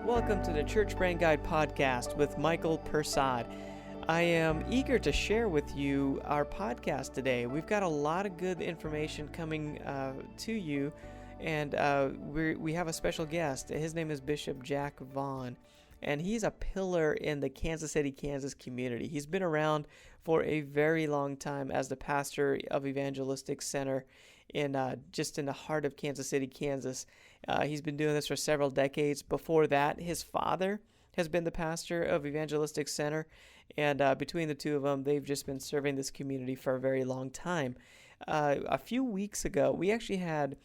Welcome to the Church Brand Guide podcast with Michael Persad. I am eager to share with you our podcast today. We've got a lot of good information coming to you, and we have a special guest. His name is Bishop Jack Vaughn, and he's a pillar in the Kansas City, Kansas community. He's been around for a very long time as the pastor of Evangelistic Center just in the heart of Kansas City, Kansas. He's been doing this for several decades. Before that, his father has been the pastor of Evangelistic Center, and between the two of them, they've just been serving this community for a very long time. A few weeks ago, we actually had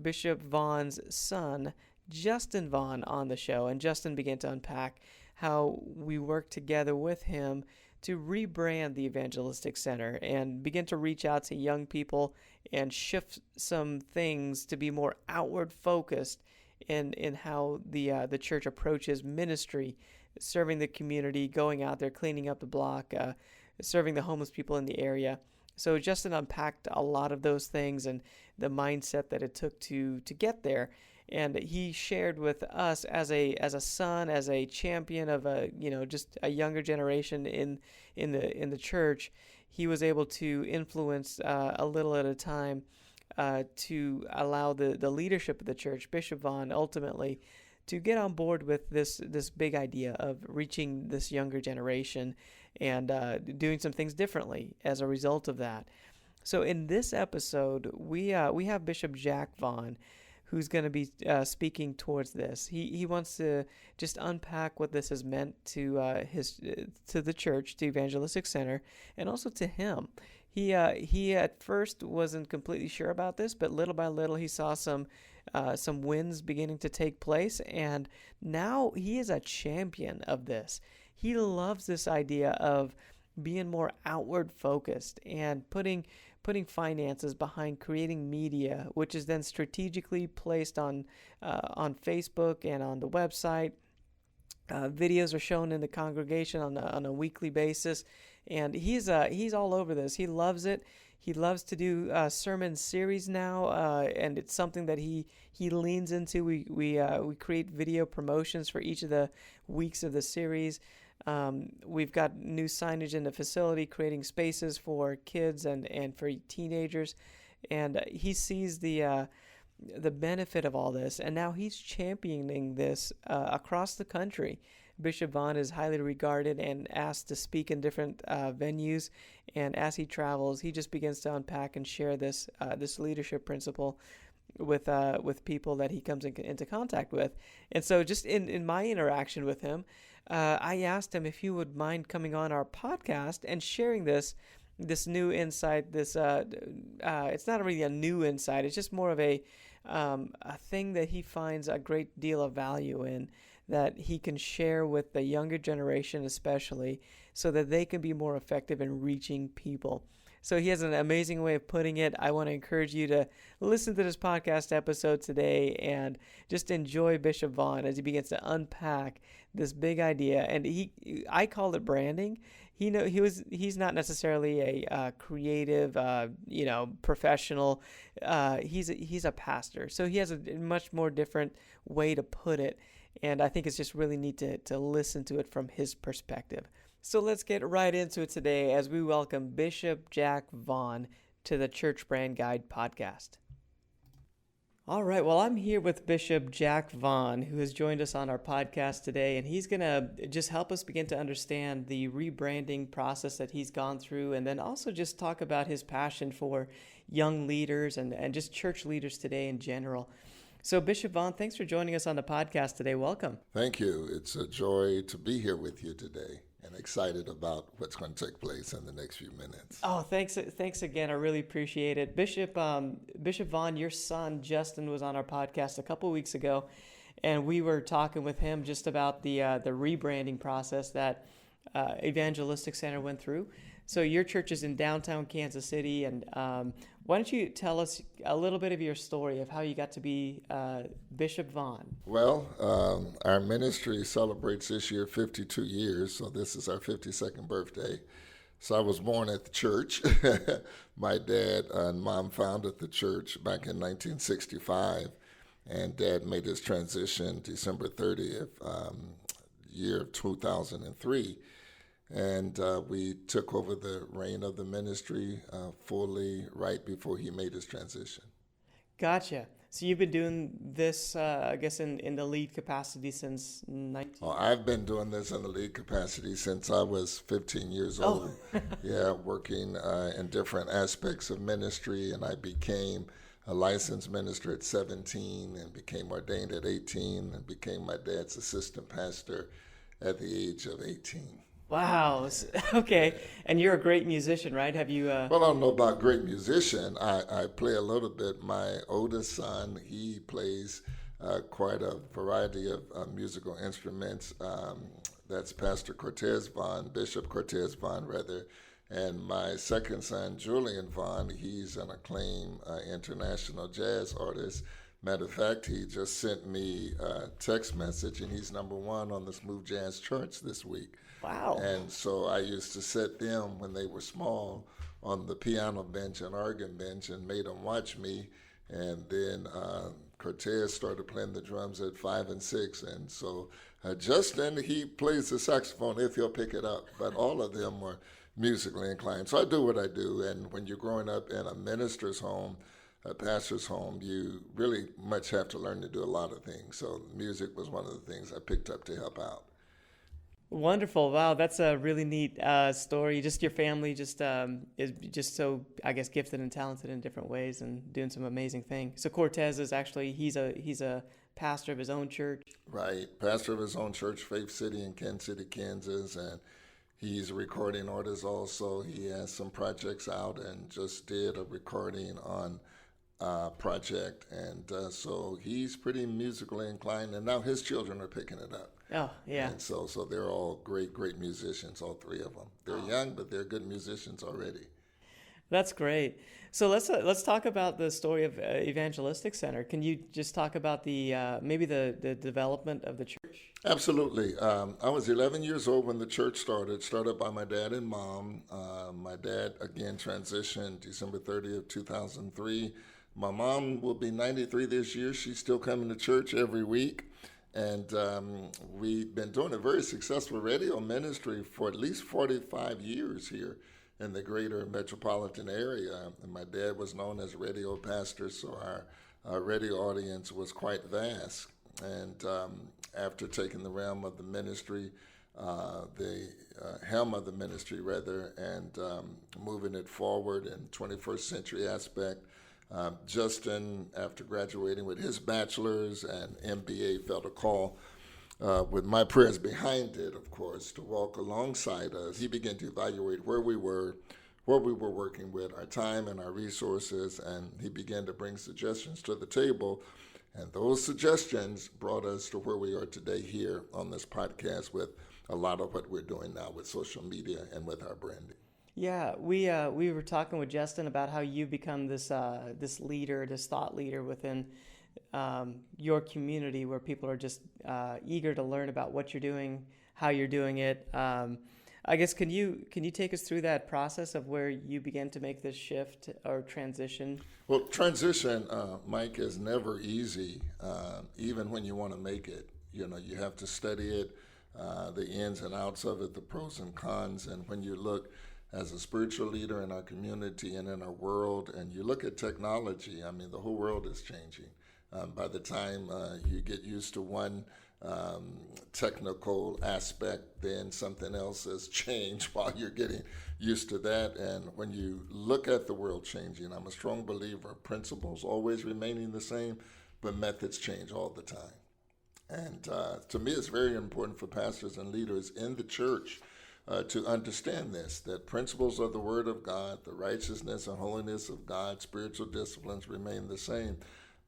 Bishop Vaughn's son, Justin Vaughn, on the show, and Justin began to unpack how we work together with him to rebrand the Evangelistic Center and begin to reach out to young people and shift some things to be more outward focused in how the church approaches ministry, serving the community, going out there, cleaning up the block, serving the homeless people in the area. So Justin unpacked a lot of those things and the mindset that it took to get there. And he shared with us as a son, as a champion of just a younger generation in the church. He was able to influence a little at a time to allow the leadership of the church, Bishop Vaughn, ultimately to get on board with this big idea of reaching this younger generation and doing some things differently as a result of that. So in this episode, we have Bishop Jack Vaughn, who's going to be speaking towards this. He wants to just unpack what this has meant to the church, to Evangelistic Center, and also to him. He at first wasn't completely sure about this, but little by little he saw some wins beginning to take place, and now he is a champion of this. He loves this idea of being more outward focused and putting finances behind creating media, which is then strategically placed on Facebook and on the website. Videos are shown in the congregation on a weekly basis, and he's all over this. He loves it. He loves to do sermon series now, and it's something that he leans into. We create video promotions for each of the weeks of the series. We've got new signage in the facility, creating spaces for kids and for teenagers, and he sees the benefit of all this, and now he's championing this across the country. Bishop Vaughn is highly regarded and asked to speak in different venues, and as he travels, he just begins to unpack and share this leadership principle with people that he comes into contact with. And so just in my interaction with him, I asked him if he would mind coming on our podcast and sharing this new insight. It's not really a new insight. It's just more of a thing that he finds a great deal of value in, that he can share with the younger generation especially, so that they can be more effective in reaching people. So he has an amazing way of putting it. I want to encourage you to listen to this podcast episode today and just enjoy Bishop Vaughn as he begins to unpack this big idea. And I call it branding. He's not necessarily a creative, professional. He's a pastor, so he has a much more different way to put it. And I think it's just really neat to listen to it from his perspective. So let's get right into it today as we welcome Bishop Jack Vaughn to the Church Brand Guide podcast. All right, well, I'm here with Bishop Jack Vaughn, who has joined us on our podcast today, and he's going to just help us begin to understand the rebranding process that he's gone through, and then also just talk about his passion for young leaders and just church leaders today in general. So Bishop Vaughn, thanks for joining us on the podcast today. Welcome. Thank you. It's a joy to be here with you today, and excited about what's going to take place in the next few minutes. Oh, thanks again. I really appreciate it. Bishop Vaughn, your son Justin was on our podcast a couple weeks ago, and we were talking with him just about the rebranding process that Evangelistic Center went through. So your church is in downtown Kansas City, and why don't you tell us a little bit of your story of how you got to be Bishop Vaughn? Well, our ministry celebrates this year 52 years, so this is our 52nd birthday. So I was born at the church. My dad and mom founded the church back in 1965, And Dad made his transition December 30th, year of 2003. And we took over the reign of the ministry fully right before he made his transition. Gotcha. So you've been doing this, I guess, in the lead capacity since 19. Oh, I've been doing this in the lead capacity since I was 15 years old. Yeah, working in different aspects of ministry, and I became a licensed minister at 17 and became ordained at 18 and became my dad's assistant pastor at the age of 18. Wow. Okay. And you're a great musician, right? Have you? Well, I don't know about great musician. I play a little bit. My oldest son, he plays quite a variety of musical instruments. That's Pastor Cortez Vaughn, Bishop Cortez Vaughn, rather. And my second son, Julian Vaughn, he's an acclaimed international jazz artist. Matter of fact, he just sent me a text message, and he's #1 on the Smooth Jazz charts this week. Wow. And so I used to set them when they were small on the piano bench and organ bench and made them watch me. And then Cortez started playing the drums at 5 and 6. And so Justin, he plays the saxophone if he'll pick it up. But all of them were musically inclined. So I do what I do. And when you're growing up in a minister's home, a pastor's home, you really much have to learn to do a lot of things. So music was one of the things I picked up to help out. Wonderful. Wow, that's a really neat story. Just your family is just so, I guess, gifted and talented in different ways and doing some amazing things. So Cortez is actually, he's a pastor of his own church. Right, pastor of his own church, Faith City in Kansas City, Kansas, and he's a recording artist also. He has some projects out and just did a recording on project, and so he's pretty musically inclined, and now his children are picking it up. Oh, yeah. And so they're all great musicians, all three of them. They're young, but they're good musicians already. That's great. So let's talk about the story of Evangelistic Center. Can you just talk about the maybe the development of the church? Absolutely. I was 11 years old when the church started by my dad and mom. My dad, again, transitioned December 30th, 2003. My mom will be 93 this year. She's still coming to church every week. And we've been doing a very successful radio ministry for at least 45 years here in the greater metropolitan area. And my dad was known as a radio pastor, so our radio audience was quite vast. And after taking the helm of the ministry, and moving it forward in 21st century aspect, Justin, after graduating with his bachelor's and MBA, felt a call, with my prayers behind it, of course, to walk alongside us. He began to evaluate where we were working with, our time and our resources, and he began to bring suggestions to the table. And those suggestions brought us to where we are today here on this podcast with a lot of what we're doing now with social media and with our branding. Yeah, we were talking with Justin about how you've become this leader, this thought leader within your community, where people are just eager to learn about what you're doing, how you're doing it. I guess can you take us through that process of where you began to make this shift or transition? Well, transition, Mike, is never easy, even when you want to make it. You know, you have to study it, the ins and outs of it, the pros and cons, and when you look as a spiritual leader in our community and in our world, and you look at technology, I mean, the whole world is changing. By the time you get used to one technical aspect, then something else has changed while you're getting used to that. And when you look at the world changing, I'm a strong believer of principles always remaining the same, but methods change all the time. And to me, it's very important for pastors and leaders in the church to understand this, that principles of the Word of God, the righteousness and holiness of God, spiritual disciplines remain the same,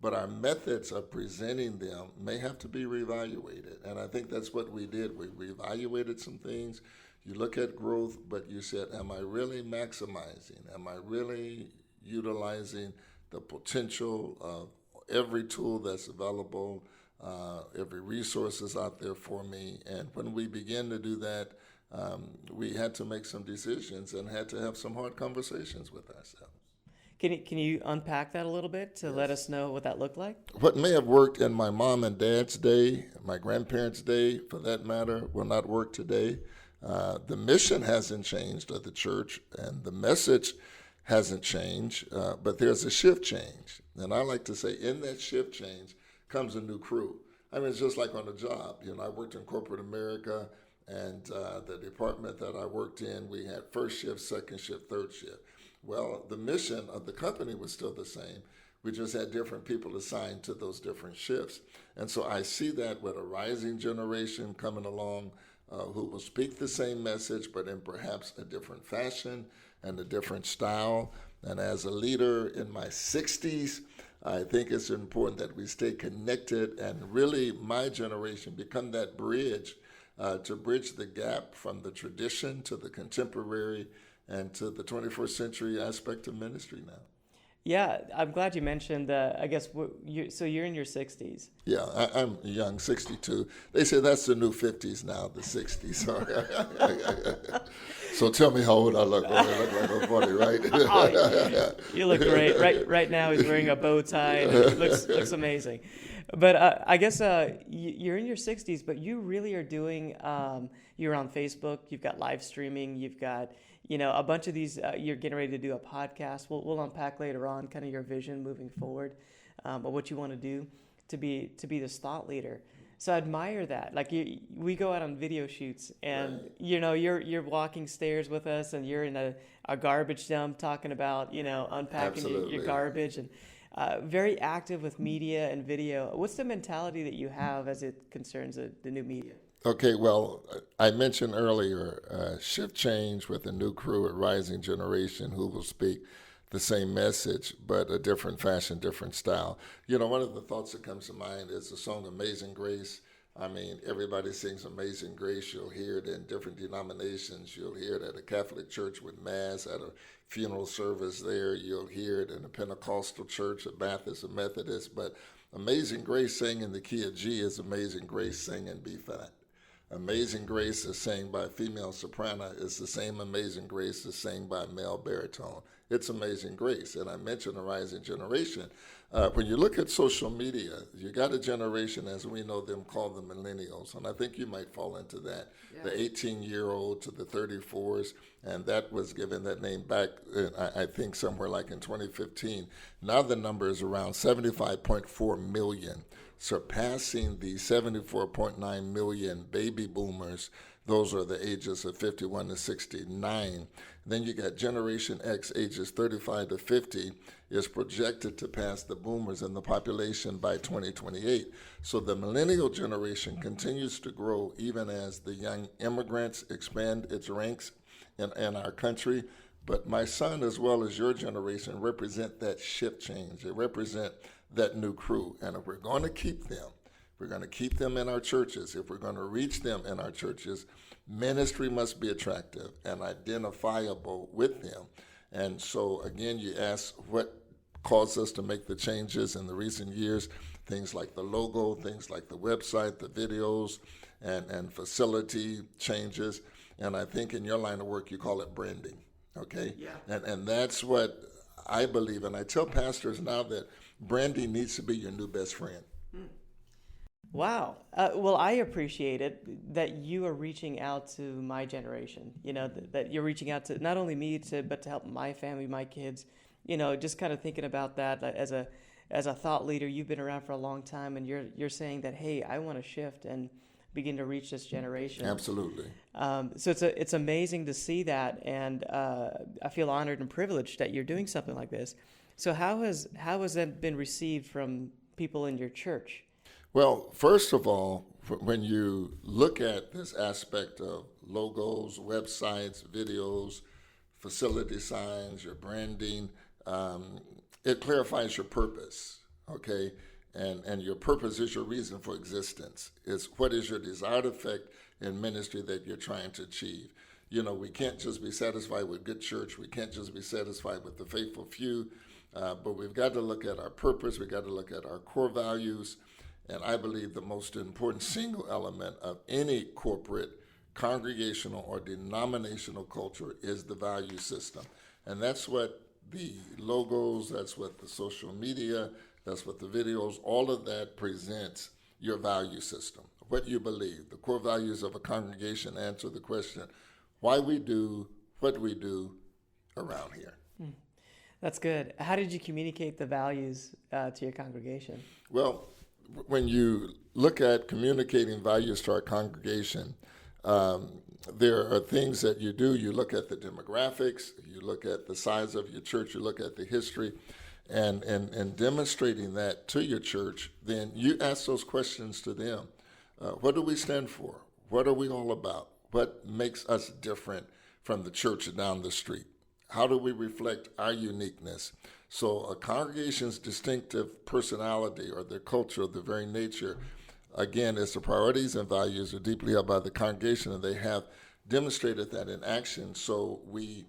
but our methods of presenting them may have to be reevaluated. And I think that's what we did. We reevaluated some things. You look at growth, but you said, am I really maximizing? Am I really utilizing the potential of every tool that's available, every resource is out there for me? And when we begin to do that, we had to make some decisions and had to have some hard conversations with ourselves. Can you unpack that a little bit to let us know what that looked like? What may have worked in my mom and dad's day, my grandparents' day, for that matter, will not work today. The mission hasn't changed of the church, and the message hasn't changed, but there's a shift change. And I like to say, in that shift change comes a new crew. I mean, it's just like on a job. I worked in corporate America, and the department that I worked in, we had first shift, second shift, third shift. Well, the mission of the company was still the same. We just had different people assigned to those different shifts. And so I see that with a rising generation coming along who will speak the same message, but in perhaps a different fashion and a different style. And as a leader in my 60s, I think it's important that we stay connected and really my generation become that bridge to bridge the gap from the tradition to the contemporary and to the 21st century aspect of ministry now. Yeah, I'm glad you mentioned, I guess, so you're in your 60s. Yeah, I'm young, 62. They say that's the new 50s now, the 60s. So tell me how old I look. I look like I'm 40, right? Oh, you look great. Right now he's wearing a bow tie and it looks amazing. But I guess you're in your 60s, but you really are doing, you're on Facebook, you've got live streaming, you've got a bunch of these, you're getting ready to do a podcast. We'll unpack later on kind of your vision moving forward, but what you want to do to be this thought leader. So I admire that. Like we go out on video shoots and, right. You're walking stairs with us and you're in a garbage dump talking about, unpacking your garbage and very active with media and video. What's the mentality that you have as it concerns the new media? Okay, well, I mentioned earlier shift change with a new crew, a rising generation who will speak the same message, but a different fashion, different style. One of the thoughts that comes to mind is the song Amazing Grace. I mean, everybody sings Amazing Grace. You'll hear it in different denominations. You'll hear it at a Catholic church with Mass, at a funeral service there. You'll hear it in a Pentecostal church, a Baptist, a Methodist. But Amazing Grace sang in the key of G is Amazing Grace sang in B flat. Amazing Grace is sang by a female soprano. It's the same Amazing Grace is sang by a male baritone. It's Amazing Grace. And I mentioned a rising generation. When you look at social media, you got a generation, as we know them, called the Millennials. And I think you might fall into that. Yeah. The 18-year-old to the 34s. And that was given that name back, I think, somewhere like in 2015. Now the number is around 75.4 million. Surpassing the 74.9 million baby boomers. Those are the ages of 51 to 69. Then you got Generation X, ages 35 to 50, is projected to pass the boomers in the population by 2028. So the millennial generation continues to grow even as the young immigrants expand its ranks in our country. But my son, as well as your generation, represent that shift change. They represent that new crew. And if we're going to keep them, we're going to keep them in our churches. If we're going to reach them in our churches, ministry must be attractive and identifiable with them. And so, again, you ask what caused us to make the changes in the recent years, things like the logo, things like the website, the videos, and facility changes. And I think in your line of work, you call it branding, okay? Yeah. And that's what I believe. And I tell pastors now that branding needs to be your new best friend. Wow. Well, I appreciate it that you are reaching out to my generation, that you're reaching out to not only me, but to help my family, my kids, just kind of thinking about that as a thought leader. You've been around for a long time and you're saying that, hey, I want to shift and begin to reach this generation. Absolutely. So it's amazing to see that. And I feel honored and privileged that you're doing something like this. So how has that been received from people in your church? Well, first of all, when you look at this aspect of logos, websites, videos, facility signs, your branding, it clarifies your purpose, okay? And your purpose is your reason for existence. It's what is your desired effect in ministry that you're trying to achieve. We can't just be satisfied with good church. We can't just be satisfied with the faithful few. But we've got to look at our purpose. We've got to look at our core values. And I believe the most important single element of any corporate, congregational, or denominational culture is the value system. And that's what the logos, that's what the social media, that's what the videos, all of that presents your value system, what you believe. The core values of a congregation answer the question, why we do what we do around here. That's good. How did you communicate the values to your congregation? Well, when you look at communicating values to our congregation, there are things that you do. You look at the demographics, you look at the size of your church, you look at the history, and demonstrating that to your church, then you ask those questions to them. What do we stand for? What are we all about? What makes us different from the church down the street? How do we reflect our uniqueness? So a congregation's distinctive personality or their culture, their very nature, again, is the priorities and values are deeply held by the congregation, and they have demonstrated that in action. So we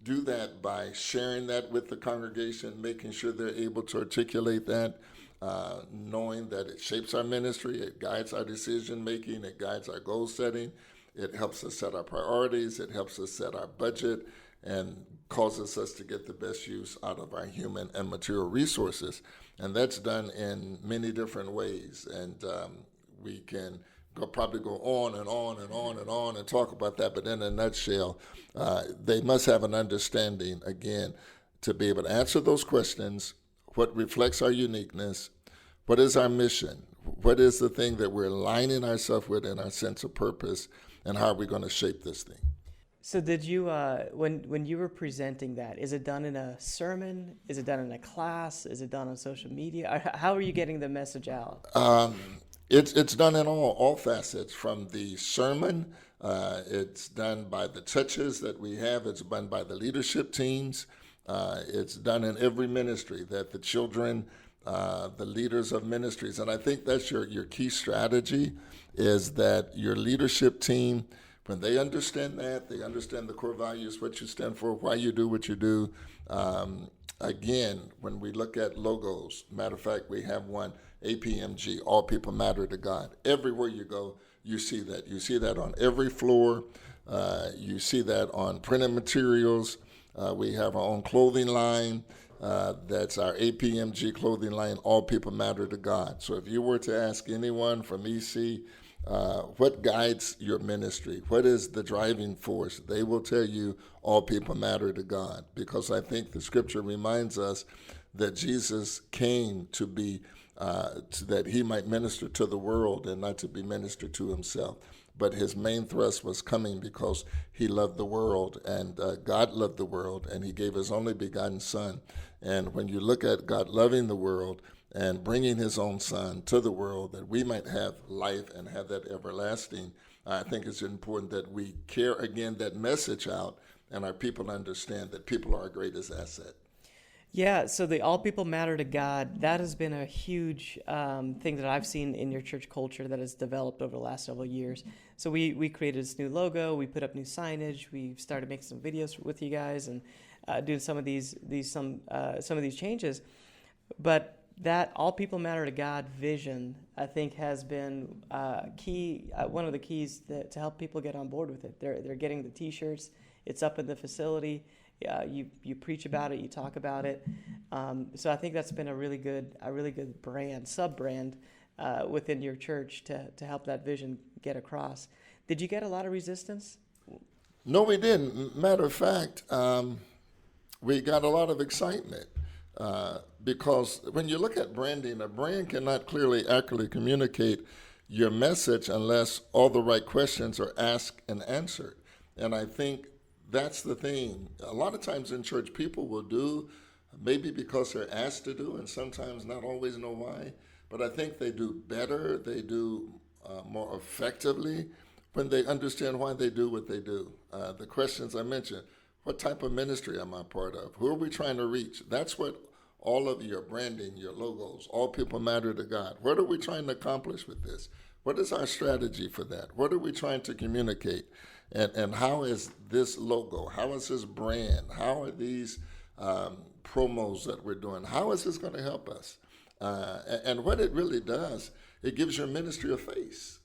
do that by sharing that with the congregation, making sure they're able to articulate that, knowing that it shapes our ministry, it guides our decision making, it guides our goal setting, it helps us set our priorities, it helps us set our budget, and causes us to get the best use out of our human and material resources. And that's done in many different ways. And we can probably go on and on and on and on and talk about that. But in a nutshell, they must have an understanding, again, to be able to answer those questions. What reflects our uniqueness? What is our mission? What is the thing that we're aligning ourselves with in our sense of purpose? And how are we going to shape this thing? So did you, when you were presenting that, is it done in a sermon? Is it done in a class? Is it done on social media? How are you getting the message out? It's done in all facets. From the sermon, it's done by the touches that we have. It's done by the leadership teams. It's done in every ministry that the children, the leaders of ministries, and I think that's your key strategy, is that your leadership team, when they understand that, they understand the core values, what you stand for, why you do what you do. Again, when we look at logos, matter of fact, we have one, APMG, All People Matter to God. Everywhere you go, you see that. You see that on every floor. You see that on printed materials. We have our own clothing line. That's our APMG clothing line, All People Matter to God. So if you were to ask anyone from EC, what guides your ministry? What is the driving force? They will tell you all people matter to God, because I think the scripture reminds us that Jesus came to be, that he might minister to the world and not to be ministered to himself. But his main thrust was coming because he loved the world, and God loved the world, and he gave his only begotten son. And when you look at God loving the world and bringing his own son to the world that we might have life and have that everlasting, I think it's important that we carry, again, that message out, and our people understand that people are our greatest asset. Yeah, so the All People Matter to God, that has been a huge thing that I've seen in your church culture that has developed over the last several years. So we created this new logo, we put up new signage, we started making some videos with you guys and doing some of these changes. But that All People Matter to God vision, I think, has been key. One of the keys to help people get on board with it. They're getting the T-shirts. It's up in the facility. You preach about it. You talk about it. So I think that's been a really good brand, sub-brand within your church to help that vision get across. Did you get a lot of resistance? No, we didn't. Matter of fact, we got a lot of excitement. Because when you look at branding, a brand cannot clearly, accurately communicate your message unless all the right questions are asked and answered. And I think that's the thing. A lot of times in church, people will do, maybe because they're asked to do, and sometimes not always know why, but I think they do better, they do more effectively when they understand why they do what they do. The questions I mentioned, what type of ministry am I part of? Who are we trying to reach? That's what all of your branding, your logos, All People Matter to God. What are we trying to accomplish with this? What is our strategy for that? What are we trying to communicate? And how is this logo? How is this brand? How are these promos that we're doing? How is this going to help us? And what it really does, it gives your ministry a face.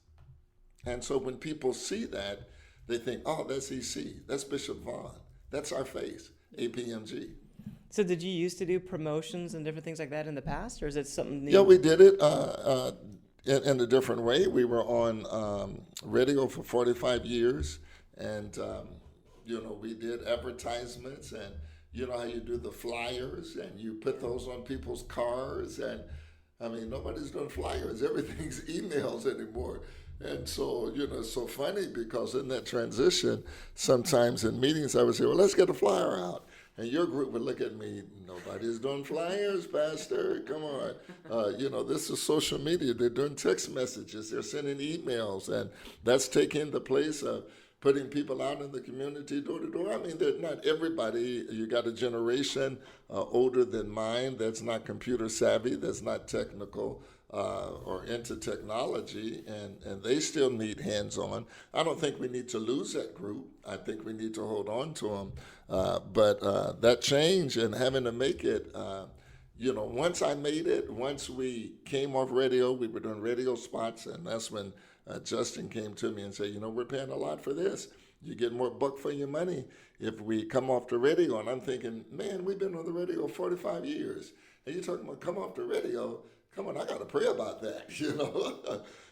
And so when people see that, they think, oh, that's EC, that's Bishop Vaughn, that's our face, APMG. So did you used to do promotions and different things like that in the past, or is it something new? Yeah, we did it in a different way. We were on radio for 45 years, and we did advertisements, and you know how you do the flyers, and you put those on people's cars, and I mean nobody's doing flyers. Everything's emails anymore. And so, it's so funny because in that transition, sometimes in meetings I would say, well, let's get a flyer out. And your group would look at me, nobody's doing flyers, Pastor, come on. This is social media. They're doing text messages. They're sending emails. And that's taking the place of putting people out in the community door to door. I mean, not everybody. You got a generation older than mine that's not computer savvy, that's not technical. Or into technology, and they still need hands-on. I don't think we need to lose that group. I think we need to hold on to them. But that change and having to make it, once I made it, once we came off radio, we were doing radio spots, and that's when Justin came to me and said, we're paying a lot for this. You get more buck for your money if we come off the radio. And I'm thinking, man, we've been on the radio 45 years. And you're talking about come off the radio. Come on, I got to pray about that,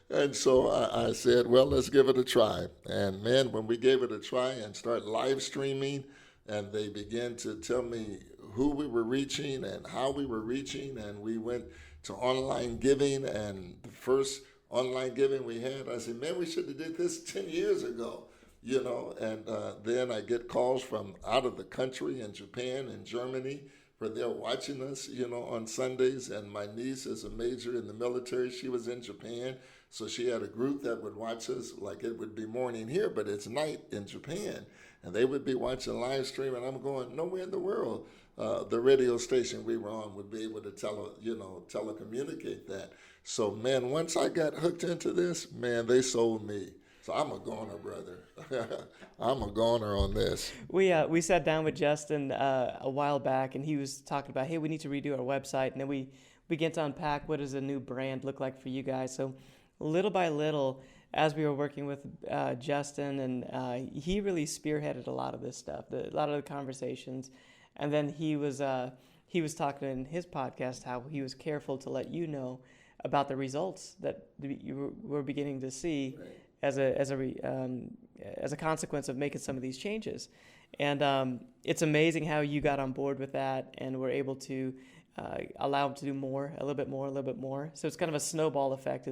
And so I said, well, let's give it a try. And man, when we gave it a try and start live streaming, and they began to tell me who we were reaching and how we were reaching, and we went to online giving, and the first online giving we had, I said, man, we should have did this 10 years ago, And then I get calls from out of the country in Japan and Germany, where they're watching us, on Sundays. And my niece is a major in the military. She was in Japan, so she had a group that would watch us like it would be morning here, but it's night in Japan. And they would be watching live stream, and I'm going, nowhere in the world the radio station we were on would be able to telecommunicate that. So, man, once I got hooked into this, man, they sold me. So I'm a goner, brother. I'm a goner on this. We sat down with Justin a while back, and he was talking about, hey, we need to redo our website. And then we began to unpack what does a new brand look like for you guys. So little by little, as we were working with Justin, and he really spearheaded a lot of this stuff, a lot of the conversations. And then he was talking in his podcast how he was careful to let you know about the results that you were beginning to see. Right. As a consequence of making some of these changes. And it's amazing how you got on board with that and were able to allow them to do more, a little bit more. So it's kind of a snowball effect.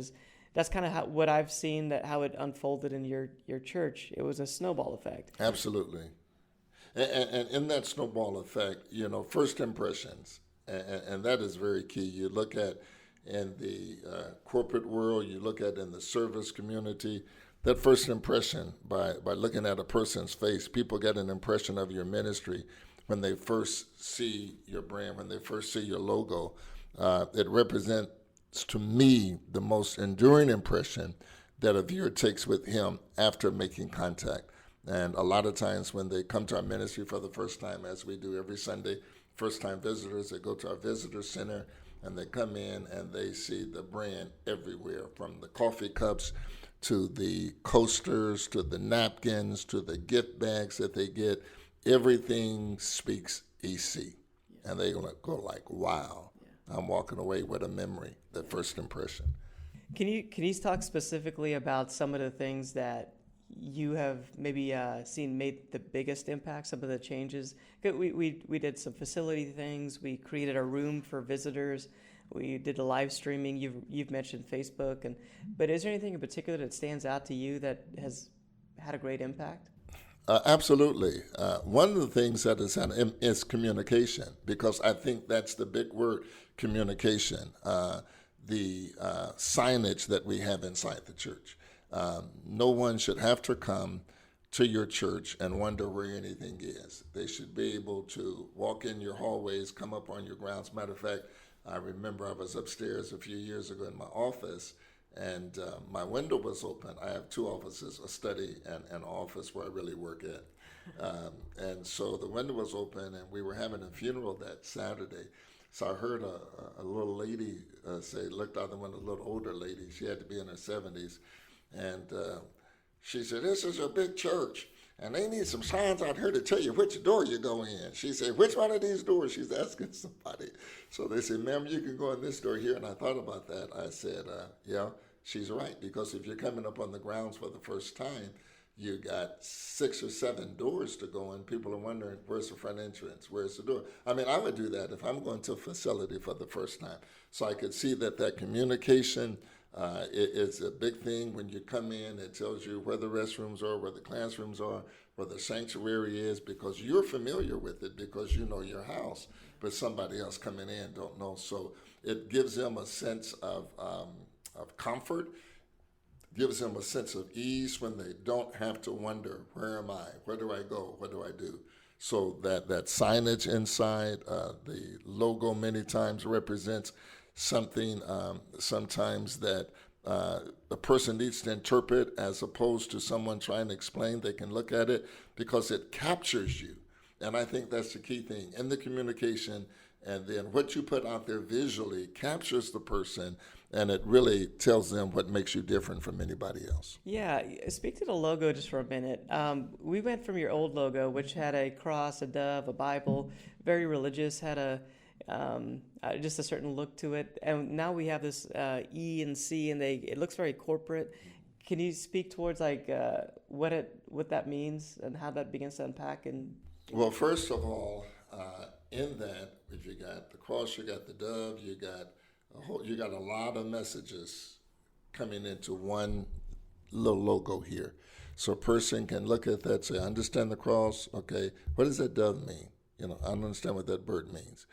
That's kind of what I've seen, how it unfolded in your church. It was a snowball effect. Absolutely. And in that snowball effect, first impressions, and that is very key. You look at in the corporate world, you look at in the service community, that first impression, by looking at a person's face, people get an impression of your ministry when they first see your brand, when they first see your logo. It represents, to me, the most enduring impression that a viewer takes with him after making contact. And a lot of times when they come to our ministry for the first time, as we do every Sunday, first-time visitors, they go to our visitor center, and they come in and they see the brand everywhere, from the coffee cups to the coasters to the napkins to the gift bags that they get. Everything speaks EC. Yeah. And they go like, wow, yeah. I'm walking away with a memory, the first impression. Can you talk specifically about some of the things that you have maybe seen made the biggest impact, some of the changes? We did some facility things. We created a room for visitors. We did a live streaming. You've mentioned Facebook, but is there anything in particular that stands out to you that has had a great impact? Absolutely. One of the things that has had is communication, because I think that's the big word, communication. The signage that we have inside the church. No one should have to come to your church and wonder where anything is. They should be able to walk in your hallways, come up on your grounds. Matter of fact, I remember I was upstairs a few years ago in my office, and my window was open. I have two offices, a study and an office where I really work at. And so the window was open, and we were having a funeral that Saturday. So I heard a little lady looked out the window, a little older lady. She had to be in her 70s. And she said, "This is a big church." and they need some signs out here to tell you which door you go in. She said, which one of these doors? She's asking somebody. So they said, ma'am, you can go in this door here. And I thought about that. I said, yeah, she's right. Because if you're coming up on the grounds for the first time, you got 6 or 7 doors to go in. People are wondering, where's the front entrance? Where's the door? I mean, I would do that if I'm going to a facility for the first time. So I could see that communication is a big thing. When you come in, it tells you where the restrooms are, where the classrooms are, where the sanctuary is, because you're familiar with it because you know your house, but somebody else coming in don't know. So it gives them a sense of comfort, gives them a sense of ease when they don't have to wonder, where am I? Where do I go? What do I do? So that signage inside, the logo many times represents something sometimes that a person needs to interpret, as opposed to someone trying to explain. They can look at it because it captures you. And I think that's the key thing in the communication. And then what you put out there visually captures the person, and it really tells them what makes you different from anybody else. Yeah, speak to the logo just for a minute. We went from your old logo, which had a cross, a dove, a Bible, very religious, had just a certain look to it, and now we have this E and C, and it looks very corporate. Can you speak towards what that means and how that begins to unpack? Well, first of all, in that, if you got the cross, you got the dove, you got a lot of messages coming into one little logo here. So a person can look at that, say, I understand the cross. Okay, what does that dove mean? I don't understand what that bird means.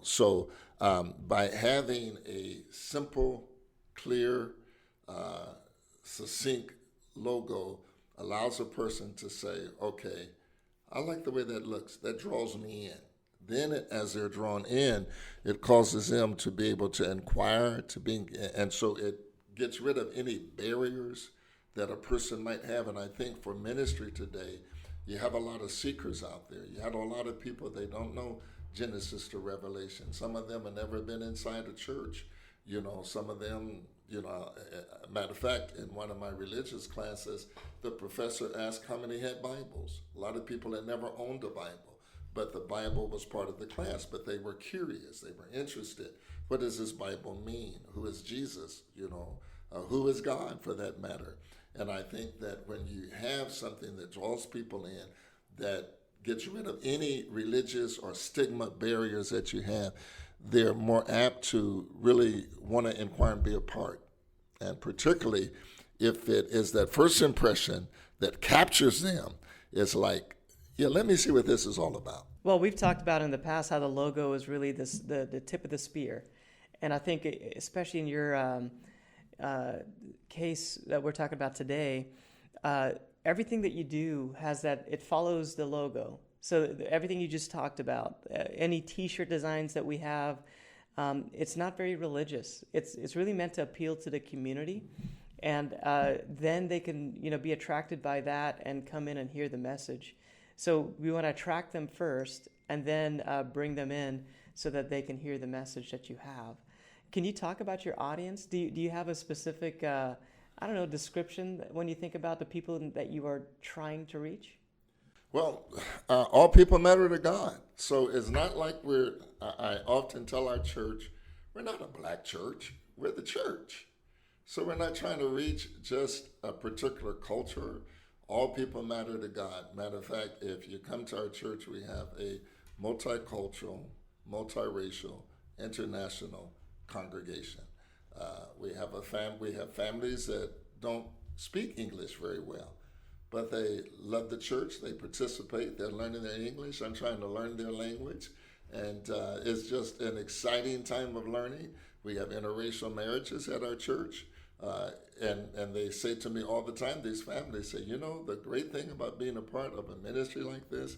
So by having a simple, clear, succinct logo allows a person to say, okay, I like the way that looks. That draws me in. Then as they're drawn in, it causes them to be able to inquire, and so it gets rid of any barriers that a person might have. And I think for ministry today, you have a lot of seekers out there. You have a lot of people, they don't know Genesis to Revelation. Some of them have never been inside a church. Some of them, matter of fact, in one of my religious classes, the professor asked how many had Bibles. A lot of people had never owned a Bible, but the Bible was part of the class, but they were curious. They were interested. What does this Bible mean? Who is Jesus? Who is God, for that matter? And I think that when you have something that draws people in, that gets rid of any religious or stigma barriers that you have, they're more apt to really want to inquire and be a part. And particularly if it is that first impression that captures them, it's like, yeah, let me see what this is all about. Well, we've talked about in the past how the logo is really the tip of the spear. And I think especially in your case that we're talking about today, everything that you do it follows the logo. So everything you just talked about, any T-shirt designs that we have, it's not very religious. It's really meant to appeal to the community, and then they can be attracted by that and come in and hear the message. So we want to attract them first, and then bring them in so that they can hear the message that you have. Can you talk about your audience? Do you have a specific description when you think about the people that you are trying to reach? Well, all people matter to God. So it's not like I often tell our church, we're not a black church, we're the church. So we're not trying to reach just a particular culture. All people matter to God. Matter of fact, if you come to our church, we have a multicultural, multiracial, international congregation. We have families that don't speak English very well, but they love the church. They participate. They're learning their English. I'm trying to learn their language. And it's just an exciting time of learning. We have interracial marriages at our church. And they say to me all the time, these families say, the great thing about being a part of a ministry like this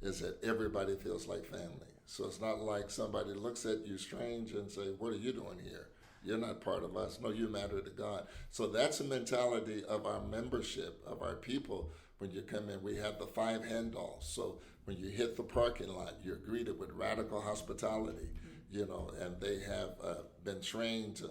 is that everybody feels like family. So it's not like somebody looks at you strange and say, what are you doing here? You're not part of us. No, you matter to God. So that's a mentality of our membership, of our people. When you come in, we have the 5 handoffs. So when you hit the parking lot, you're greeted with radical hospitality, and they have been trained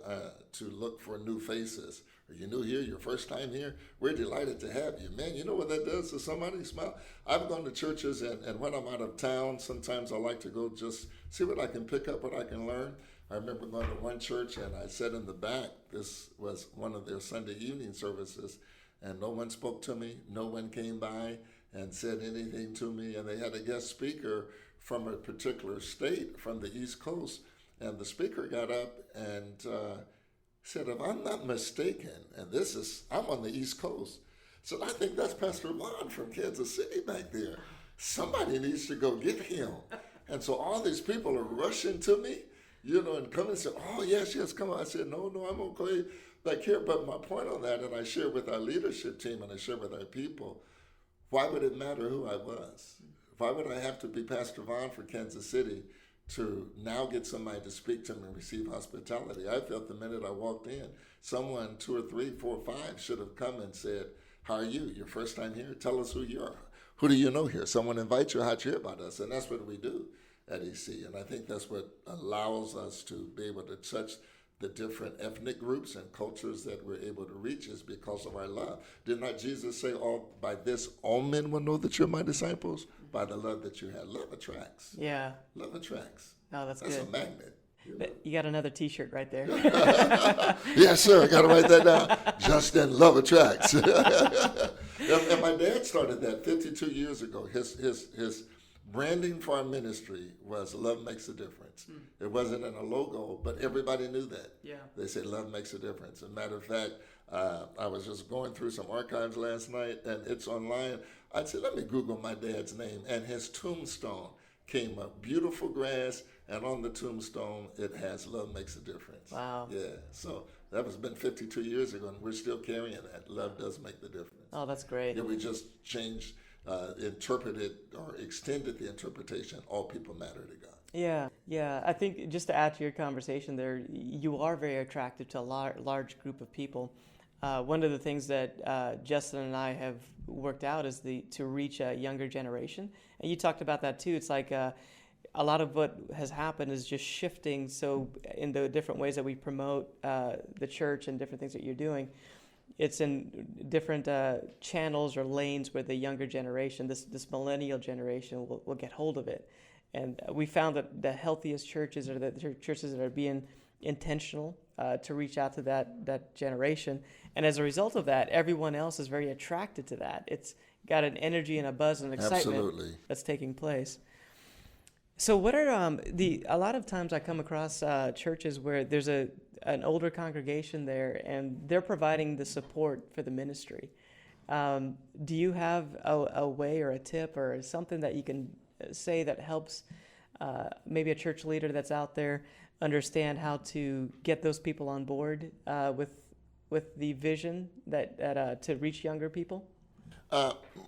to look for new faces Are you new here? Your first time here? We're delighted to have you. Man, you know what that does to somebody? Smile. I've gone to churches, and when I'm out of town, sometimes I like to go just see what I can pick up, what I can learn. I remember going to one church, and I sat in the back. This was one of their Sunday evening services, and no one spoke to me. No one came by and said anything to me, and they had a guest speaker from a particular state from the East Coast, and the speaker got up and said, if I'm not mistaken, and I'm on the East Coast, so I think that's Pastor Vaughn from Kansas City back there. Somebody needs to go get him. And so all these people are rushing to me, and come and say, oh, yes, come on. I said, no, I'm okay back here. But my point on that, and I share with our leadership team and I share with our people, why would it matter who I was? Why would I have to be Pastor Vaughn for Kansas City to now get somebody to speak to me and receive hospitality? I felt the minute I walked in, someone 2 or 3, 4, 5 should have come and said, how are you? Your first time here? Tell us who you are. Who do you know here? Someone invites you. How'd you hear about us? And that's what we do at EC. And I think that's what allows us to be able to touch the different ethnic groups and cultures that we're able to reach is because of our love. Did not Jesus say, by this all men will know that you're my disciples? By the love that you have. Love attracts. Yeah. Love attracts. Oh, that's good. That's a magnet. You got another T-shirt right there. Yes, sir. I got to write that down. Justin, love attracts. And my dad started that 52 years ago. His branding for our ministry was love makes a difference. It wasn't in a logo, but everybody knew that. Yeah. They said love makes a difference. As a matter of fact, I was just going through some archives last night, and it's online. I said, let me Google my dad's name, and his tombstone came up. Beautiful grass, and on the tombstone, it has love makes a difference. Wow. Yeah, so that was been 52 years ago, and we're still carrying that. Love does make the difference. Oh, that's great. Yeah, we just changed, interpreted, or extended the interpretation. All people matter to God. Yeah. I think just to add to your conversation there, you are very attractive to a large group of people. One of the things that Justin and I have worked out is to reach a younger generation. And you talked about that too. It's like a lot of what has happened is just shifting. So in the different ways that we promote the church and different things that you're doing, it's in different channels or lanes where the younger generation, this millennial generation, will get hold of it. And we found that the healthiest churches are the churches that are being intentional to reach out to that generation. And as a result of that, everyone else is very attracted to that. It's got an energy and a buzz and excitement Absolutely. That's taking place. So what are a lot of times I come across churches where there's an older congregation there and they're providing the support for the ministry. Do you have a way or a tip or something that you can say that helps maybe a church leader that's out there understand how to get those people on board with the vision that to reach younger people?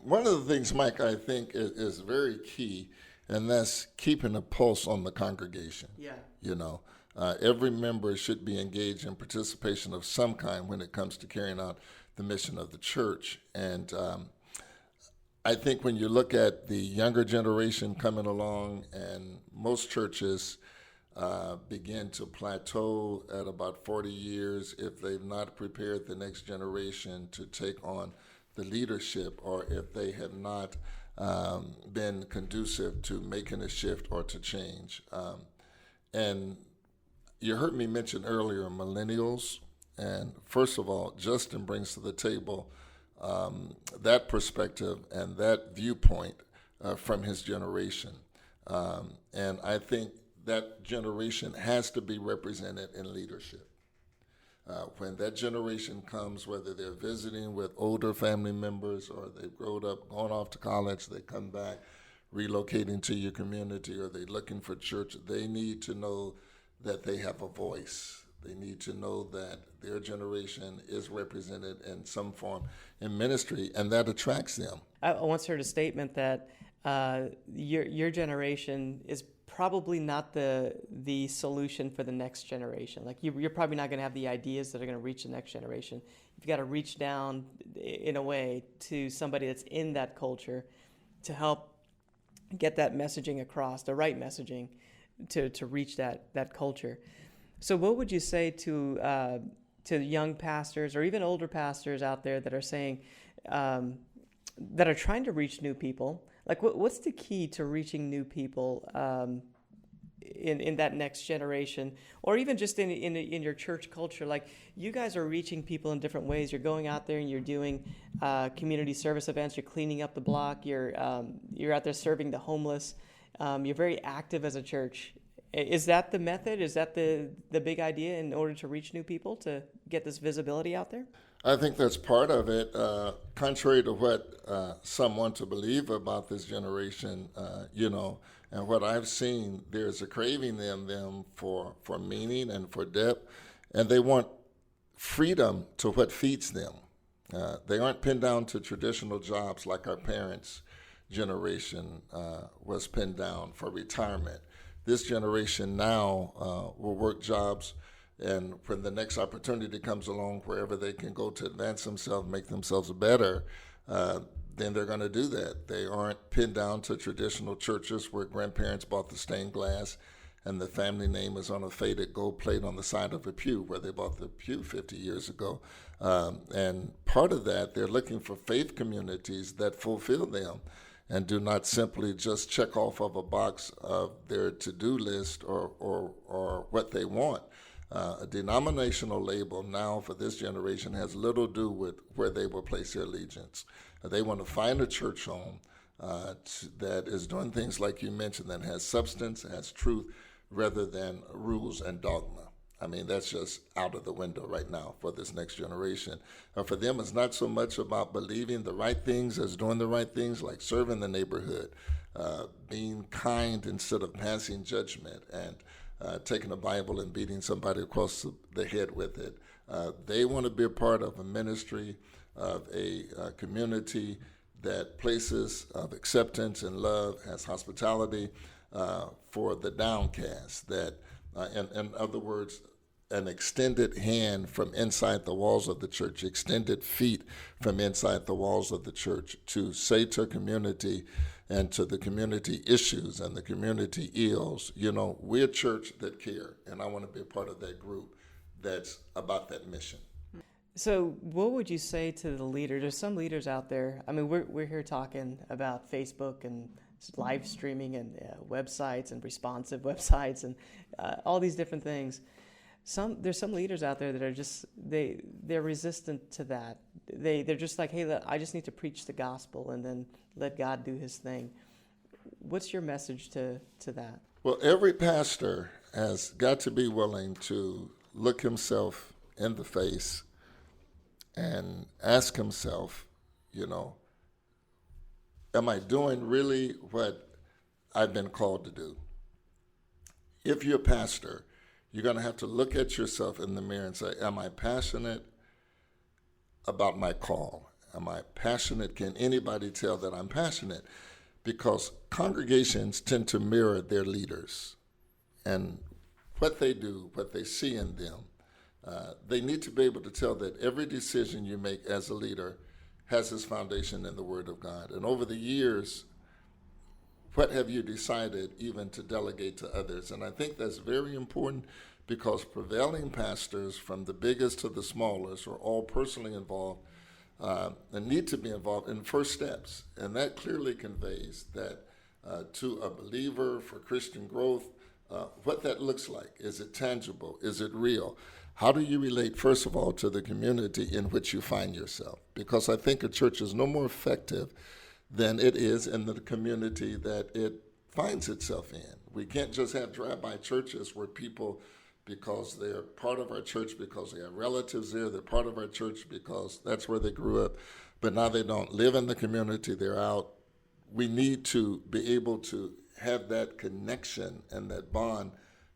One of the things, Mike, I think is very key, and that's keeping a pulse on the congregation. Yeah. Every member should be engaged in participation of some kind when it comes to carrying out the mission of the church. And I think when you look at the younger generation coming along, and most churches begin to plateau at about 40 years if they've not prepared the next generation to take on the leadership, or if they have not been conducive to making a shift or to change. And you heard me mention earlier millennials, and first of all, Justin brings to the table that perspective and that viewpoint from his generation. And I think that generation has to be represented in leadership. When that generation comes, whether they're visiting with older family members or they've grown up, gone off to college, they come back, relocating to your community, or they're looking for church, they need to know that they have a voice. They need to know that their generation is represented in some form in ministry, and that attracts them. I once heard a statement that your generation is probably not the solution for the next generation. Like you're probably not going to have the ideas that are going to reach the next generation. You've got to reach down in a way to somebody that's in that culture to help get that messaging across, the right messaging to reach that culture. So what would you say to to young pastors or even older pastors out there that are saying, that are trying to reach new people? Like, what's the key to reaching new people in that next generation, or even just in your church culture? Like, you guys are reaching people in different ways. You're going out there and you're doing community service events. You're cleaning up the block. You're out there serving the homeless. You're very active as a church. Is that the method? Is that the big idea in order to reach new people, to get this visibility out there? I think that's part of it. Contrary to what some want to believe about this generation, and what I've seen, there's a craving in them for meaning and for depth, and they want freedom to what feeds them. They aren't pinned down to traditional jobs like our parents' generation was pinned down for retirement. This generation now will work jobs, and when the next opportunity comes along, wherever they can go to advance themselves, make themselves better, then they're going to do that. They aren't pinned down to traditional churches where grandparents bought the stained glass and the family name is on a faded gold plate on the side of a pew, where they bought the pew 50 years ago. And part of that, they're looking for faith communities that fulfill them and do not simply just check off of a box of their to-do list or what they want. A denominational label now for this generation has little to do with where they will place their allegiance. They want to find a church home that is doing things like you mentioned, that has substance, has truth, rather than rules and dogma. I mean, that's just out of the window right now for this next generation. For them, it's not so much about believing the right things as doing the right things, like serving the neighborhood, being kind instead of passing judgment, and taking a Bible and beating somebody across the head with it. They want to be a part of a ministry, of a community that places of acceptance and love, has hospitality for the downcast, that in other words, an extended hand from inside the walls of the church, extended feet from inside the walls of the church, to say to a community and to the community issues and the community ills, we're a church that care, and I want to be a part of that group that's about that mission. So what would you say to the leaders? There's some leaders out there. I mean, we're here talking about Facebook and live streaming and websites and responsive websites and all these different things. There's some leaders out there that are just they're resistant to that. They're just like, hey, I just need to preach the gospel and then let God do His thing. What's your message to that? Well, every pastor has got to be willing to look himself in the face and ask himself, am I doing really what I've been called to do? If you're a pastor, you're going to have to look at yourself in the mirror and say, am I passionate about my call? Am I passionate? Can anybody tell that I'm passionate? Because congregations tend to mirror their leaders, and what they do, what they see in them. They need to be able to tell that every decision you make as a leader has its foundation in the Word of God. And over the years, what have you decided even to delegate to others? And I think that's very important, because prevailing pastors, from the biggest to the smallest, are all personally involved and need to be involved in first steps. And that clearly conveys that to a believer for Christian growth, what that looks like. Is it tangible? Is it real? How do you relate, first of all, to the community in which you find yourself? Because I think a church is no more effective than it is in the community that it finds itself in. We can't just have drive-by churches where people, because they're part of our church, because they have relatives there, they're part of our church because that's where they grew up, but now they don't live in the community, they're out. We need to be able to have that connection and that bond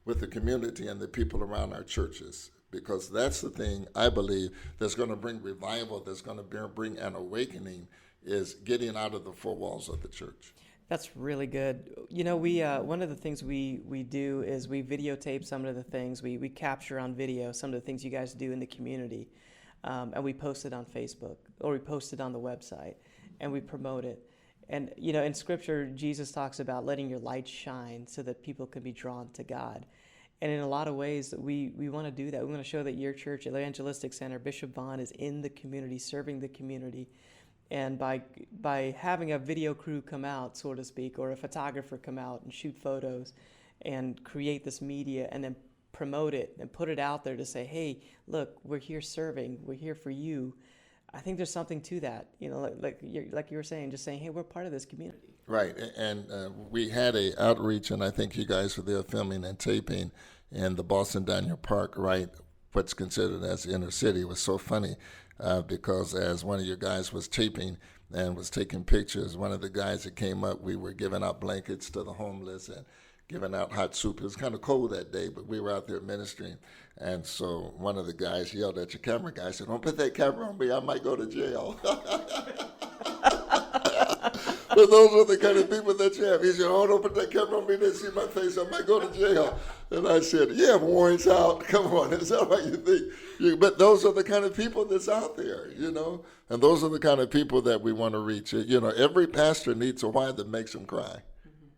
with the community and the people around our churches, because that's the thing I believe that's going to bring revival, that's going to bring an awakening, is getting out of the four walls of the church. That's really good. We one of the things we do is we videotape some of the things. We capture on video some of the things you guys do in the community, and we post it on Facebook, or we post it on the website, and we promote it. And, in Scripture, Jesus talks about letting your light shine so that people can be drawn to God. And in a lot of ways, we want to do that. We want to show that your church, Evangelistic Center, Bishop Vaughn, is in the community, serving the community. And by having a video crew come out, so to speak, or a photographer come out and shoot photos and create this media and then promote it and put it out there to say, hey, look, we're here serving, we're here for you. I think there's something to that, like you were saying, just saying, hey, we're part of this community. Right, and we had a outreach, and I think you guys were there filming and taping in the Boston Daniel Park, right, what's considered as the inner city. It was so funny because as one of your guys was taping and was taking pictures, one of the guys that came up, we were giving out blankets to the homeless and giving out hot soup. It was kind of cold that day, but we were out there ministering. And so one of the guys yelled at your camera guy, said, don't put that camera on me, I might go to jail. But those are the kind of people that you have. He said, oh, don't put that camera on me, they see my face, I might go to jail. And I said, yeah, warrants out, come on, is that what you think? But those are the kind of people that's out there, and those are the kind of people that we want to reach. Every pastor needs a why that makes them cry.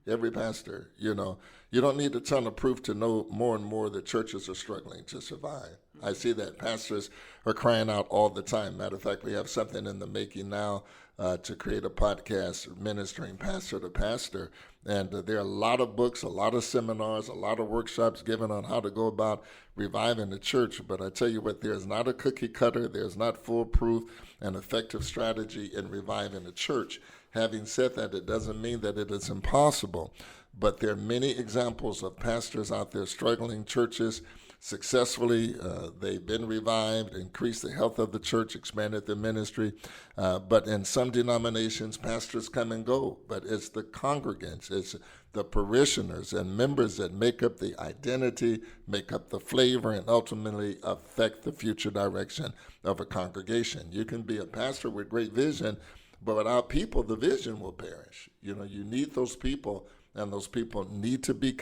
Every pastor, you don't need a ton of proof to know more and more that churches are struggling to survive. I see that pastors are crying out all the time. Matter of fact, we have something in the making now to create a podcast ministering pastor to pastor. And there are a lot of books, a lot of seminars, a lot of workshops given on how to go about reviving the church. But I tell you what, there's not a cookie cutter. There's not foolproof and effective strategy in reviving the church. Having said that, it doesn't mean that it is impossible, but there are many examples of pastors out there struggling churches successfully. They've been revived, increased the health of the church, expanded their ministry. But in some denominations, pastors come and go, but it's the congregants, it's the parishioners and members that make up the identity, make up the flavor, and ultimately affect the future direction of a congregation. You can be a pastor with great vision, but without people, the vision will perish. You need those people, and those people need to be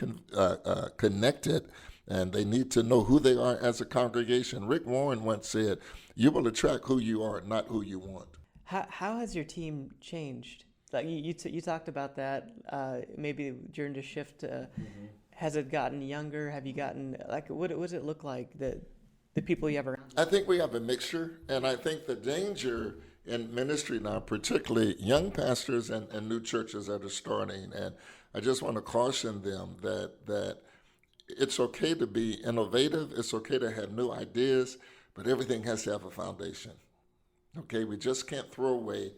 connected, and they need to know who they are as a congregation. Rick Warren once said, you will attract who you are, not who you want. How has your team changed? Like you talked about that, maybe during the shift. Has it gotten younger? Have you gotten, what does it look like, the people you have around? I think we have a mixture, and I think the danger in ministry now, particularly young pastors and new churches that are starting. And I just want to caution them that it's okay to be innovative. It's okay to have new ideas, but everything has to have a foundation. Okay, we just can't throw away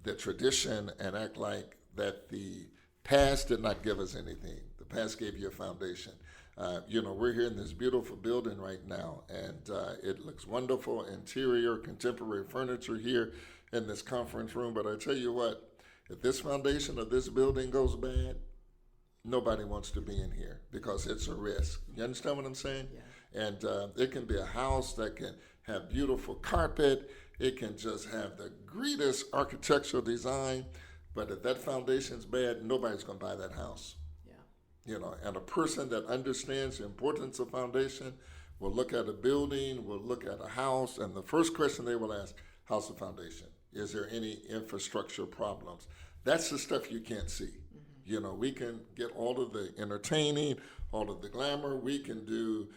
the tradition and act like that the past did not give us anything. The past gave you a foundation. We're here in this beautiful building right now, and it looks wonderful, interior, contemporary furniture here in this conference room. But I tell you what, if this foundation of this building goes bad, nobody wants to be in here because it's a risk. You understand what I'm saying? Yeah. And it can be a house that can have beautiful carpet. It can just have the greatest architectural design. But if that foundation's bad, nobody's going to buy that house. And a person that understands the importance of foundation will look at a building, will look at a house, and the first question they will ask, how's the foundation? Is there any infrastructure problems? That's the stuff you can't see. We can get all of the entertaining, all of the glamour. We can do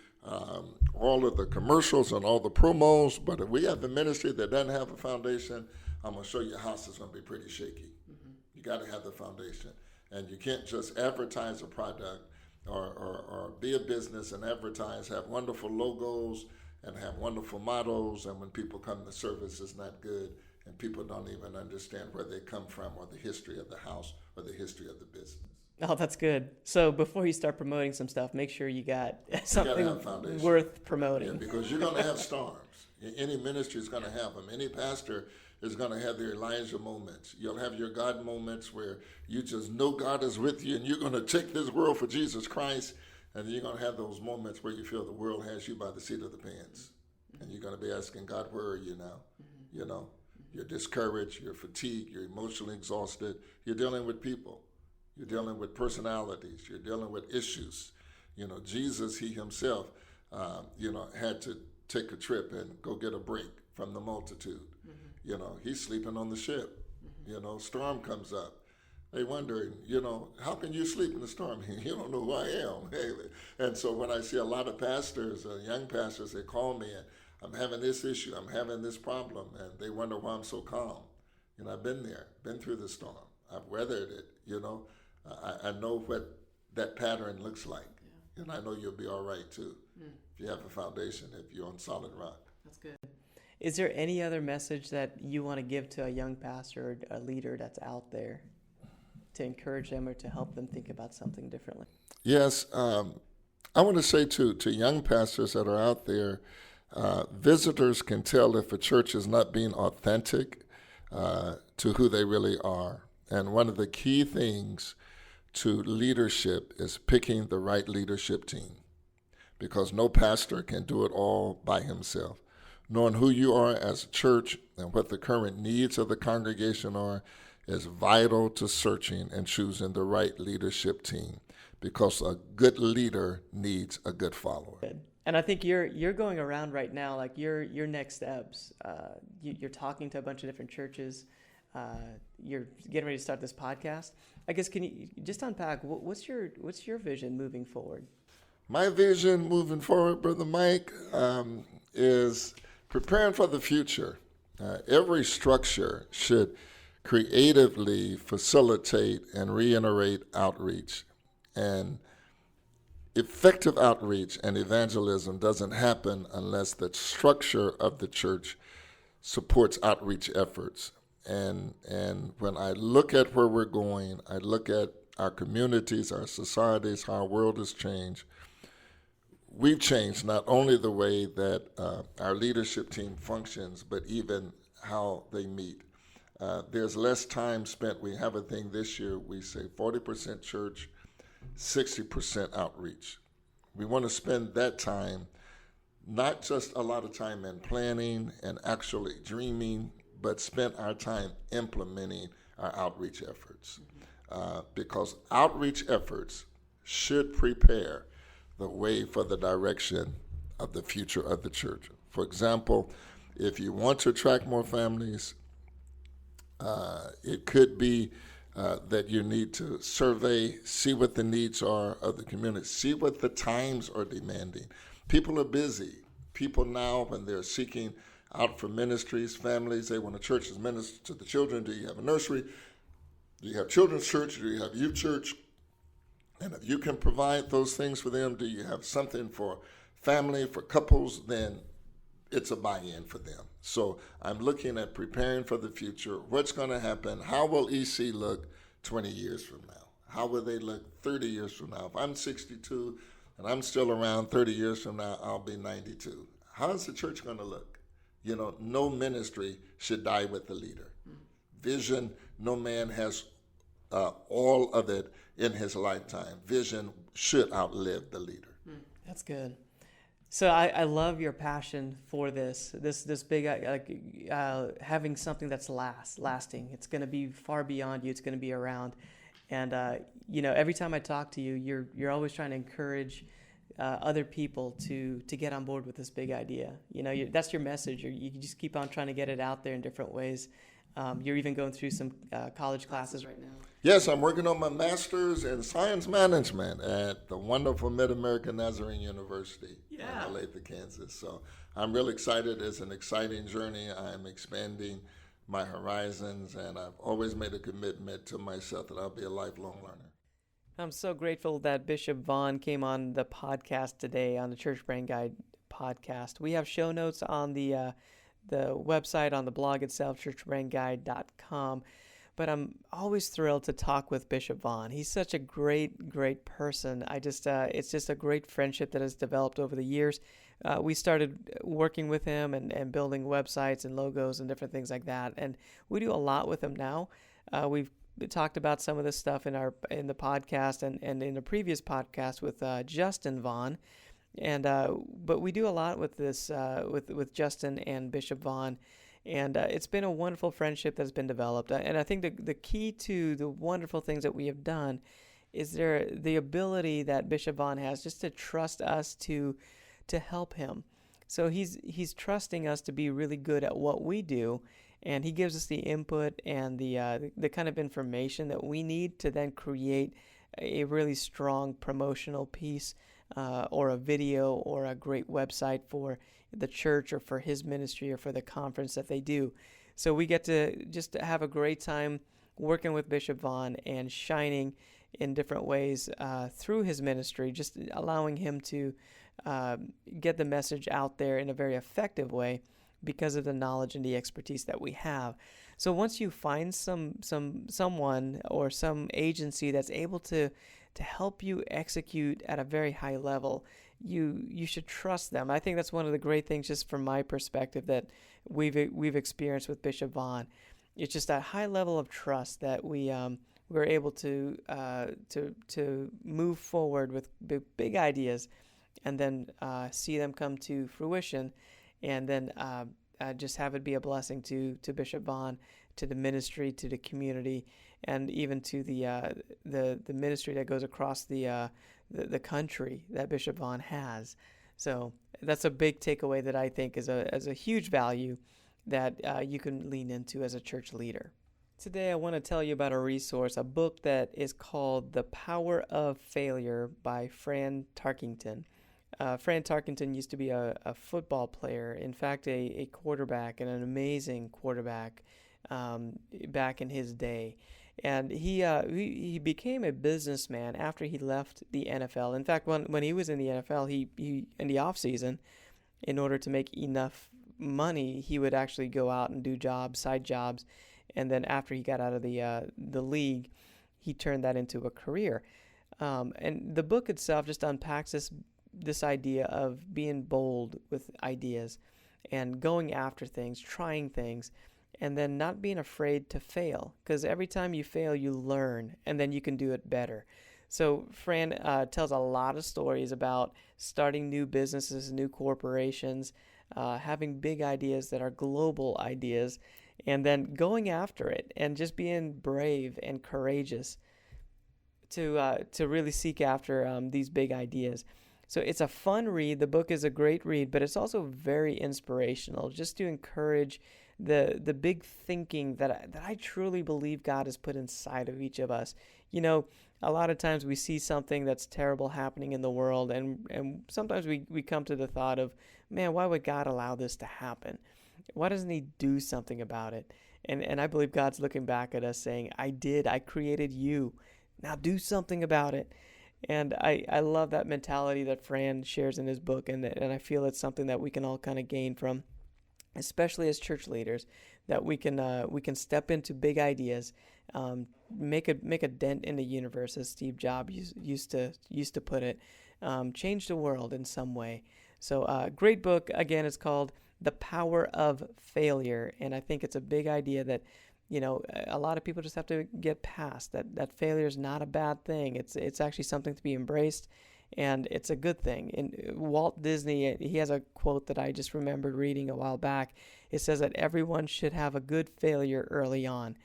all of the commercials and all the promos, but if we have a ministry that doesn't have a foundation, I'm going to show you a house that's going to be pretty shaky. You got to have the foundation. And you can't just advertise a product or be a business and advertise, have wonderful logos and have wonderful mottos, and when people come, the service is not good, and people don't even understand where they come from or the history of the house or the history of the business. Oh, that's good. So before you start promoting some stuff, make sure you got something worth promoting. Yeah, because you're going to have storms. Any ministry is going to have them. Any pastor is going to have their Elijah moments. You'll have your God moments where you just know God is with you and you're going to take this world for Jesus Christ. And then you're going to have those moments where you feel the world has you by the seat of the pants. And you're going to be asking God, where are you now? You're discouraged, you're fatigued, you're emotionally exhausted. You're dealing with people. You're dealing with personalities. You're dealing with issues. Jesus, he himself, had to take a trip and go get a break from the multitude. He's sleeping on the ship. Storm comes up. They wondering, how can you sleep in the storm? You don't know who I am. And so when I see a lot of pastors, young pastors, they call me and I'm having this issue, I'm having this problem, and they wonder why I'm so calm. I've been there, been through the storm. I've weathered it. I know what that pattern looks like. Yeah. And I know you'll be all right too. If you have a foundation, if you're on solid rock. That's good. Is there any other message that you want to give to a young pastor or a leader that's out there to encourage them or to help them think about something differently? Yes. I want to say to young pastors that are out there, visitors can tell if a church is not being authentic to who they really are. And one of the key things to leadership is picking the right leadership team, because no pastor can do it all by himself. Knowing who you are as a church and what the current needs of the congregation are is vital to searching and choosing the right leadership team, because a good leader needs a good follower. Good. And I think you're going around right now, like your next steps. You're talking to a bunch of different churches. You're getting ready to start this podcast. I guess, can you just unpack what's your vision moving forward? My vision moving forward, Brother Mike, is preparing for the future. Every structure should creatively facilitate and reiterate outreach. And effective outreach and evangelism doesn't happen unless the structure of the church supports outreach efforts. And when I look at where we're going, I look at our communities, our societies, how our world has changed. We've changed not only the way that our leadership team functions, but even how they meet. There's less time spent. We have a thing this year, we say 40% church, 60% outreach. We want to spend that time, not just a lot of time in planning and actually dreaming, but spend our time implementing our outreach efforts. Because outreach efforts should prepare the way for the direction of the future of the church. For example, if you want to attract more families, it could be that you need to survey, see what the needs are of the community, see what the times are demanding. People are busy. People now, when they're seeking out for ministries, families, they want a church to minister to the children. Do you have a nursery? Do you have children's church? Do you have youth church? And if you can provide those things for them, do you have something for family, for couples, then it's a buy-in for them. So I'm looking at preparing for the future. What's going to happen? How will EC look 20 years from now? How will they look 30 years from now? If I'm 62 and I'm still around 30 years from now, I'll be 92. How is the church going to look? No ministry should die with the leader. Vision, no man has all of it in his lifetime. Vision should outlive the leader. That's good. So I love your passion for this big, having something that's lasting. It's going to be far beyond you. It's going to be around. And, every time I talk to you, you're always trying to encourage other people to get on board with this big idea. That's your message. You just keep on trying to get it out there in different ways. You're even going through some college classes right now. Yes, I'm working on my master's in science management at the wonderful Mid-American Nazarene University in Olathe, Kansas. So I'm really excited. It's an exciting journey. I'm expanding my horizons, and I've always made a commitment to myself that I'll be a lifelong learner. I'm so grateful that Bishop Vaughn came on the podcast today, on the Church Brand Guide podcast. We have show notes on the website, on the blog itself, churchbrandguide.com. But I'm always thrilled to talk with Bishop Vaughn. He's such a great person. It's just a great friendship that has developed over the years. We started working with him and building websites and logos and different things like that. And we do a lot with him now. We've talked about some of this stuff in the podcast and in the previous podcast with Justin Vaughn. And but we do a lot with this with Justin and Bishop Vaughn, and it's been a wonderful friendship that's been developed. And I think the key to the wonderful things that we have done is the ability that Bishop Vaughn has just to trust us to help him. So he's trusting us to be really good at what we do, and he gives us the input and the kind of information that we need to then create a really strong promotional piece, or a video or a great website for the church or for his ministry or for the conference that they do. So we get to just have a great time working with Bishop Vaughn and shining in different ways through his ministry, just allowing him to get the message out there in a very effective way because of the knowledge and the expertise that we have. So once you find someone or some agency that's able to help you execute at a very high level, you should trust them. I think that's one of the great things, just from my perspective, that we've experienced with Bishop Vaughn. It's just that high level of trust that we're able to move forward with big ideas, and then see them come to fruition, and then just have it be a blessing to Bishop Vaughn, to the ministry, to the community, and even to the ministry that goes across the country that Bishop Vaughn has. So that's a big takeaway that I think is a huge value that you can lean into as a church leader. Today I want to tell you about a resource, a book that is called The Power of Failure by Fran Tarkington. Fran Tarkington used to be a football player, in fact a quarterback, and an amazing quarterback back in his day. And he became a businessman after he left the NFL. In fact, when he was in the NFL, he in the off season, in order to make enough money, he would actually go out and do side jobs, and then after he got out of the league, he turned that into a career. And the book itself just unpacks this idea of being bold with ideas and going after things, trying things, and then not being afraid to fail, because every time you fail, you learn, and then you can do it better. So Fran tells a lot of stories about starting new businesses, new corporations, having big ideas that are global ideas, and then going after it and just being brave and courageous to really seek after these big ideas. So it's a fun read. The book is a great read, but it's also very inspirational, just to encourage the big thinking that I truly believe God has put inside of each of us. You know, a lot of times we see something that's terrible happening in the world, and sometimes we come to the thought of, man, why would God allow this to happen? Why doesn't he do something about it? And I believe God's looking back at us saying, I created you. Now do something about it. And I love that mentality that Fran shares in his book, and I feel it's something that we can all kind of gain from, especially as church leaders, that we can step into big ideas, make a dent in the universe, as Steve Jobs used to put it, change the world in some way. So great book. Again, it's called The Power of Failure, and I think it's a big idea that, you know, a lot of people just have to get past that failure is not a bad thing. It's actually something to be embraced, and it's a good thing. And Walt Disney, he has a quote that I just remembered reading a while back. It says that everyone should have a good failure early on.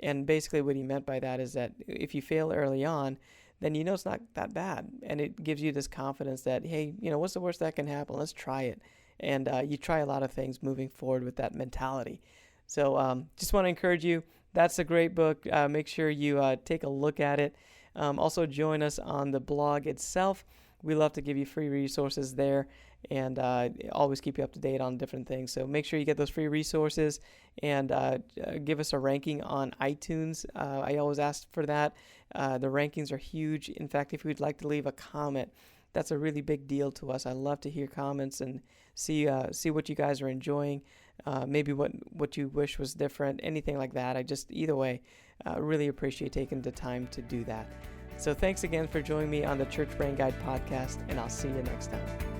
And basically what he meant by that is that if you fail early on, then you know it's not that bad. And it gives you this confidence that, hey, you know, what's the worst that can happen? Let's try it. And you try a lot of things moving forward with that mentality. So just want to encourage you. That's a great book. Make sure you take a look at it. Also join us on the blog itself. We love to give you free resources there, and always keep you up to date on different things. So make sure you get those free resources, and give us a ranking on iTunes. I always ask for that. The rankings are huge. In fact, if you'd like to leave a comment, that's a really big deal to us. I love to hear comments and see what you guys are enjoying. Maybe what you wish was different, anything like that. Either way, really appreciate taking the time to do that. So thanks again for joining me on the Church Brand Guide podcast, and I'll see you next time.